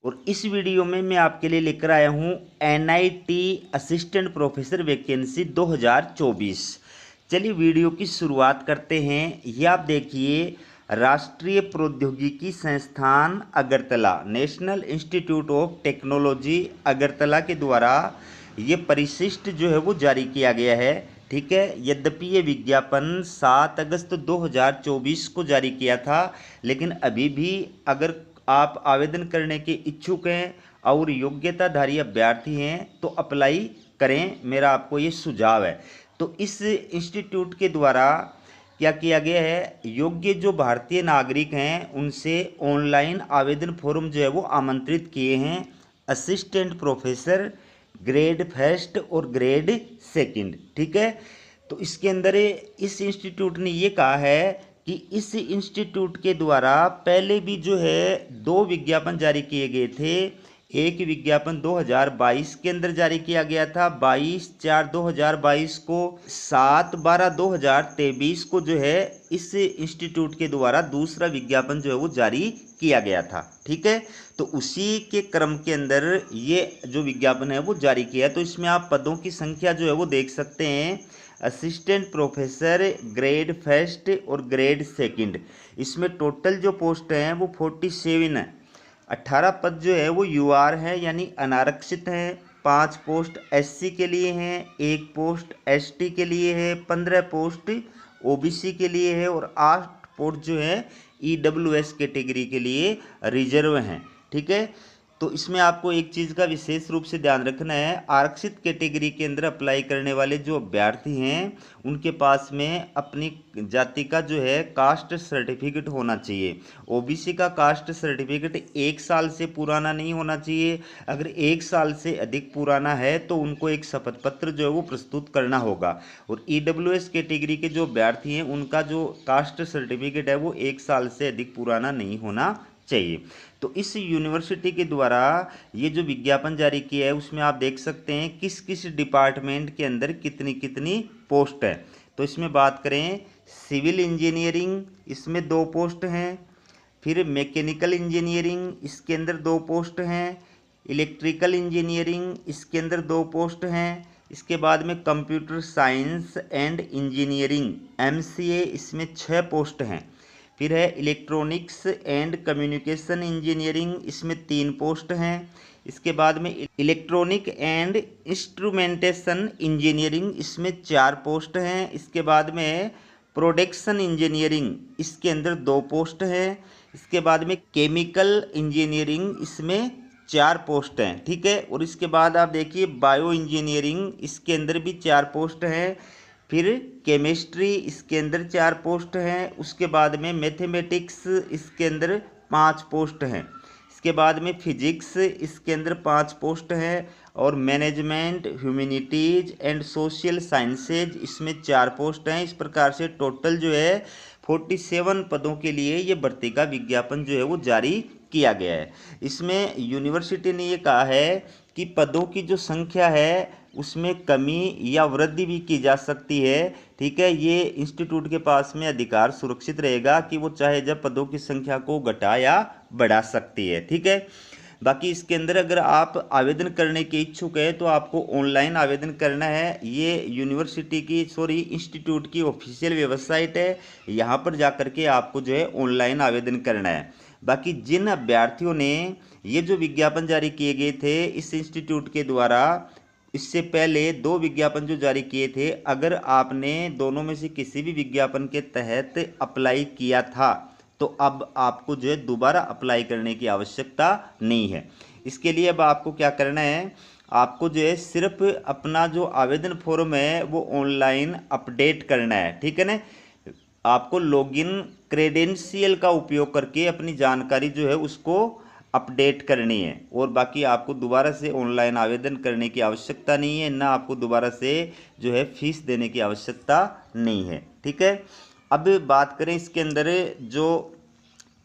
और इस वीडियो में मैं आपके लिए लेकर आया हूँ NIT असिस्टेंट प्रोफेसर वैकेंसी 2024। चलिए वीडियो की शुरुआत करते हैं। ये आप देखिए, राष्ट्रीय प्रौद्योगिकी संस्थान Agartala, national institute of technology Agartala के द्वारा ये परिशिष्ट जो है वो जारी किया गया है। ठीक है, यद्यपि ये विज्ञापन 7 अगस्त 2024 को जारी किया था, लेकिन अभी भी अगर आप आवेदन करने के इच्छुक हैं और योग्यताधारी अभ्यर्थी हैं तो अप्लाई करें, मेरा आपको ये सुझाव है। तो इस इंस्टीट्यूट के द्वारा क्या किया गया है, योग्य जो भारतीय नागरिक हैं उनसे ऑनलाइन आवेदन फॉर्म जो है वो आमंत्रित किए हैं। असिस्टेंट प्रोफेसर ग्रेड फर्स्ट और ग्रेड सेकंड। ठीक है, तो इसके अंदर इस इंस्टीट्यूट ने ये कहा है कि इस इंस्टीट्यूट के द्वारा पहले भी जो है 2 विज्ञापन जारी किए गए थे। एक विज्ञापन 2022 के अंदर जारी किया गया था 22/4/2022 को, 7/12/2023 को जो है इस इंस्टीट्यूट के द्वारा दूसरा विज्ञापन जो है वो जारी किया गया था। ठीक है, तो उसी के क्रम के अंदर ये जो विज्ञापन है वो जारी किया। तो इसमें आप पदों की संख्या जो है वो देख सकते हैं। असिस्टेंट प्रोफेसर ग्रेड फर्स्ट और ग्रेड सेकंड, इसमें टोटल जो पोस्ट हैं वो 47 है। 18 पद जो है वो UR है यानी अनारक्षित हैं, 5 पोस्ट SC के लिए हैं, 1 पोस्ट ST के लिए है, 15 पोस्ट OBC के लिए है और 8 पोस्ट जो है EWS कैटेगरी के लिए रिजर्व हैं। ठीक है, तो इसमें आपको एक चीज़ का विशेष रूप से ध्यान रखना है, आरक्षित कैटेगरी के अंदर अप्लाई करने वाले जो अभ्यर्थी हैं उनके पास में अपनी जाति का जो है कास्ट सर्टिफिकेट होना चाहिए। OBC का कास्ट सर्टिफिकेट 1 साल से पुराना नहीं होना चाहिए। अगर 1 साल से अधिक पुराना है तो उनको एक शपथ पत्र जो है वो प्रस्तुत करना होगा। और EWS कैटेगरी के जो अभ्यर्थी हैं उनका जो कास्ट सर्टिफिकेट है वो 1 साल से अधिक पुराना नहीं होना चाहिए। तो इस यूनिवर्सिटी के द्वारा ये जो विज्ञापन जारी किया है उसमें आप देख सकते हैं किस किस डिपार्टमेंट के अंदर कितनी कितनी पोस्ट है। तो इसमें बात करें सिविल इंजीनियरिंग, इसमें 2 पोस्ट हैं। फिर मैकेनिकल इंजीनियरिंग, इसके अंदर 2 पोस्ट हैं। इलेक्ट्रिकल इंजीनियरिंग, इसके अंदर 2 पोस्ट हैं। इसके बाद में computer science and engineering MCA, इसमें 6 पोस्ट हैं। फिर है इलेक्ट्रॉनिक्स एंड कम्युनिकेशन इंजीनियरिंग, इसमें 3 पोस्ट हैं। इसके बाद में इलेक्ट्रॉनिक एंड इंस्ट्रूमेंटेशन इंजीनियरिंग, इसमें 4 पोस्ट हैं। इसके बाद में प्रोडक्शन इंजीनियरिंग, इसके अंदर 2 पोस्ट हैं। इसके बाद में केमिकल इंजीनियरिंग, इसमें 4 पोस्ट हैं। ठीक है, और इसके बाद आप देखिए बायो इंजीनियरिंग, इसके अंदर भी 4 पोस्ट हैं। फिर केमिस्ट्री, इसके अंदर 4 पोस्ट हैं। उसके बाद में मैथमेटिक्स, इसके अंदर 5 पोस्ट हैं। इसके बाद में फिजिक्स, इसके अंदर 5 पोस्ट हैं। और management, humanities and social sciences, इसमें 4 पोस्ट हैं। इस प्रकार से टोटल जो है 47 पदों के लिए ये भर्ती का विज्ञापन जो है वो जारी किया गया है। इसमें यूनिवर्सिटी ने ये कहा है कि पदों की जो संख्या है उसमें कमी या वृद्धि भी की जा सकती है। ठीक है, ये इंस्टीट्यूट के पास में अधिकार सुरक्षित रहेगा कि वो चाहे जब पदों की संख्या को घटा या बढ़ा सकती है। ठीक है, बाकी इसके अंदर अगर आप आवेदन करने के इच्छुक है तो आपको ऑनलाइन आवेदन करना है। ये यूनिवर्सिटी की इंस्टीट्यूट की ऑफिशियल वेबसाइट है, यहाँ पर जा कर के आपको जो है ऑनलाइन आवेदन करना है। बाकी जिन अभ्यर्थियों ने ये जो विज्ञापन जारी किए गए थे इस इंस्टीट्यूट के द्वारा, इससे पहले 2 विज्ञापन जो जारी किए थे, अगर आपने दोनों में से किसी भी विज्ञापन के तहत अप्लाई किया था तो अब आपको जो है दोबारा अप्लाई करने की आवश्यकता नहीं है। इसके लिए अब आपको क्या करना है, आपको जो है सिर्फ अपना जो आवेदन फॉर्म है वो ऑनलाइन अपडेट करना है। ठीक है ना, आपको लॉगिन क्रेडेंशियल का उपयोग करके अपनी जानकारी जो है उसको अपडेट करनी है। और बाकी आपको दोबारा से ऑनलाइन आवेदन करने की आवश्यकता नहीं है, ना आपको दोबारा से जो है फीस देने की आवश्यकता नहीं है। ठीक है, अब बात करें इसके अंदर जो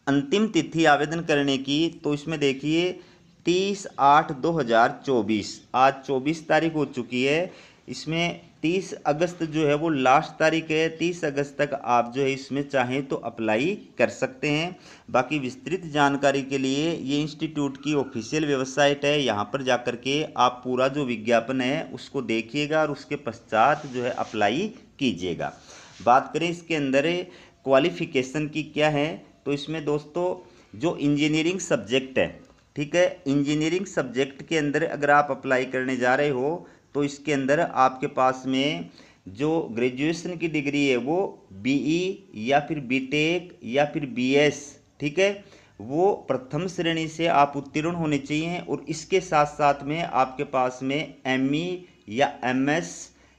अंतिम तिथि आवेदन करने की, तो इसमें देखिए 30/8/2024, आज 24 तारीख हो चुकी है। इसमें 30 अगस्त जो है वो लास्ट तारीख है। 30 अगस्त तक आप जो है इसमें चाहें तो अप्लाई कर सकते हैं। बाकी विस्तृत जानकारी के लिए ये इंस्टीट्यूट की ऑफिशियल वेबसाइट है, यहाँ पर जाकर के आप पूरा जो विज्ञापन है उसको देखिएगा और उसके पश्चात जो है अप्लाई कीजिएगा। बात करें इसके अंदर क्वालिफिकेशन की क्या है, तो इसमें दोस्तों जो इंजीनियरिंग सब्जेक्ट है, ठीक है, इंजीनियरिंग सब्जेक्ट के अंदर अगर आप अप्लाई करने जा रहे हो तो इसके अंदर आपके पास में जो ग्रेजुएशन की डिग्री है वो बीई या फिर बीटेक या फिर बीएस, ठीक है, वो प्रथम श्रेणी से आप उत्तीर्ण होने चाहिए। और इसके साथ साथ में आपके पास में एमई या एमएस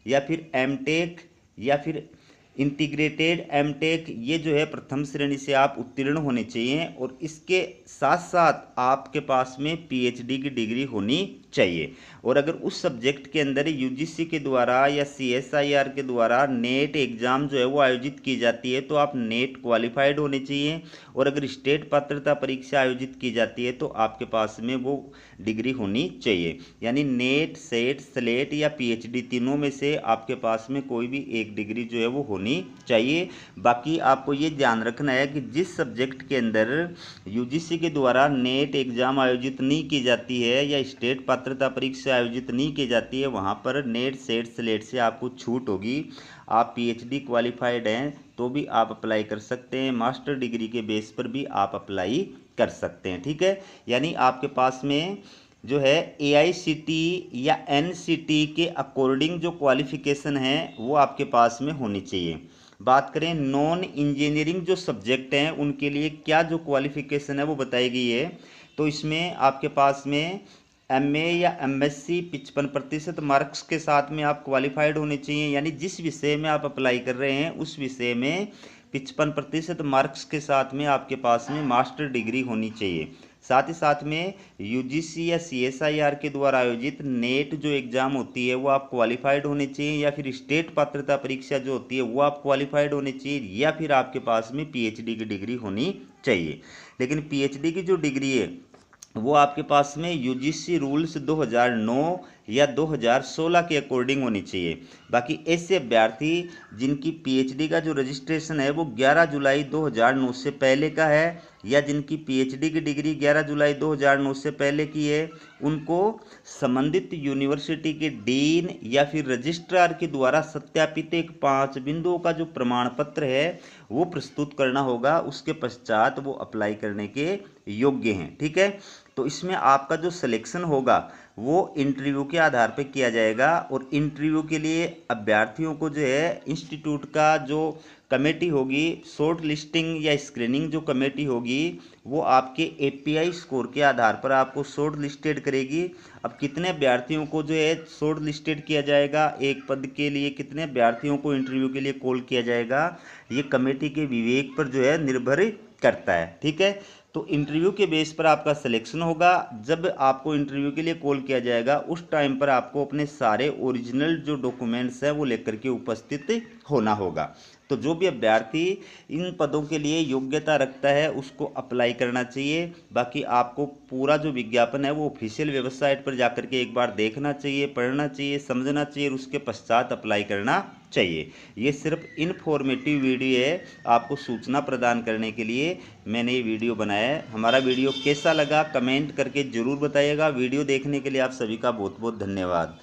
या फिर एमटेक या फिर इंटीग्रेटेड एमटेक, ये जो है प्रथम श्रेणी से आप उत्तीर्ण होने चाहिए। और इसके साथ साथ आपके पास में पीएचडी की डिग्री होनी चाहिए। और अगर उस सब्जेक्ट के अंदर यूजीसी के द्वारा या सीएसआईआर के द्वारा नेट एग्ज़ाम जो है वो आयोजित की जाती है तो आप नेट क्वालिफाइड होने चाहिए। और अगर स्टेट पात्रता परीक्षा आयोजित की जाती है तो आपके पास में वो डिग्री होनी चाहिए। यानी नेट, सेट, स्लेट या पीएचडी तीनों में से आपके पास में कोई भी एक डिग्री जो है वो होनी चाहिए। बाकी आपको ये ध्यान रखना है कि जिस सब्जेक्ट के अंदर यूजीसी के द्वारा नेट एग्ज़ाम आयोजित नहीं की जाती है या स्टेट पात्रता परीक्षा आयोजित नहीं की जाती है वहाँ पर नेट, सेट, स्लेट से आपको छूट होगी। आप पीएचडी क्वालिफाइड हैं तो भी आप अप्लाई कर सकते हैं, मास्टर डिग्री के बेस पर भी आप अप्लाई कर सकते हैं, ठीक है। यानी आपके पास में जो है एआईसीटीई या एनसीटी के अकॉर्डिंग जो क्वालिफिकेशन है वो आपके पास में होनी चाहिए। बात करें नॉन इंजीनियरिंग जो सब्जेक्ट हैं उनके लिए क्या जो क्वालिफिकेशन है वो बताई गई है। तो इसमें आपके पास में एमए या एमएससी 55% मार्क्स के साथ में आप क्वालिफाइड होने चाहिए। यानी जिस विषय में आप अप्लाई कर रहे हैं उस विषय में 55% मार्क्स के साथ में आपके पास में मास्टर डिग्री होनी चाहिए। साथ ही साथ में यूजीसी या सीएसआईआर के द्वारा आयोजित नेट जो एग्ज़ाम होती है वो आप क्वालिफाइड होने चाहिए, या फिर स्टेट पात्रता परीक्षा जो होती है वो आप क्वालिफाइड होने चाहिए, या फिर आपके पास में पीएचडी की डिग्री होनी चाहिए। लेकिन पीएचडी की जो डिग्री है वो आपके पास में यूजीसी रूल्स 2009 या 2016 के अकॉर्डिंग होनी चाहिए। बाकी ऐसे अभ्यर्थी जिनकी पीएचडी का जो रजिस्ट्रेशन है वो 11 जुलाई 2009 से पहले का है या जिनकी पीएचडी की डिग्री 11 जुलाई 2009 से पहले की है, उनको संबंधित यूनिवर्सिटी के डीन या फिर रजिस्ट्रार के द्वारा सत्यापित एक 5 बिंदुओं का जो प्रमाण पत्र है वो प्रस्तुत करना होगा। उसके पश्चात वो अप्लाई करने के योग्य हैं, ठीक है। तो इसमें आपका जो सिलेक्शन होगा वो इंटरव्यू के आधार पर किया जाएगा। और इंटरव्यू के लिए अभ्यर्थियों को जो है इंस्टीट्यूट का जो कमेटी होगी, शॉर्ट लिस्टिंग या स्क्रीनिंग जो कमेटी होगी वो आपके एपीआई स्कोर के आधार पर आपको शॉर्ट लिस्टेड करेगी। अब कितने अभ्यर्थियों को जो है शॉर्ट लिस्टेड किया जाएगा, एक पद के लिए कितने अभ्यर्थियों को इंटरव्यू के लिए कॉल किया जाएगा, ये कमेटी के विवेक पर जो है निर्भर करता है, ठीक है। तो इंटरव्यू के बेस पर आपका सिलेक्शन होगा। जब आपको इंटरव्यू के लिए कॉल किया जाएगा उस टाइम पर आपको अपने सारे ओरिजिनल जो डॉक्यूमेंट्स हैं वो लेकर के उपस्थित होना होगा। तो जो भी अभ्यर्थी इन पदों के लिए योग्यता रखता है उसको अप्लाई करना चाहिए। बाकी आपको पूरा जो विज्ञापन है वो ऑफिशियल वेबसाइट पर जाकर के एक बार देखना चाहिए, पढ़ना चाहिए, समझना चाहिए और उसके पश्चात अप्लाई करना चाहिए। ये सिर्फ इन्फॉर्मेटिव वीडियो है, आपको सूचना प्रदान करने के लिए मैंने ये वीडियो बनाया है। हमारा वीडियो कैसा लगा कमेंट करके ज़रूर बताइएगा। वीडियो देखने के लिए आप सभी का बहुत बहुत धन्यवाद।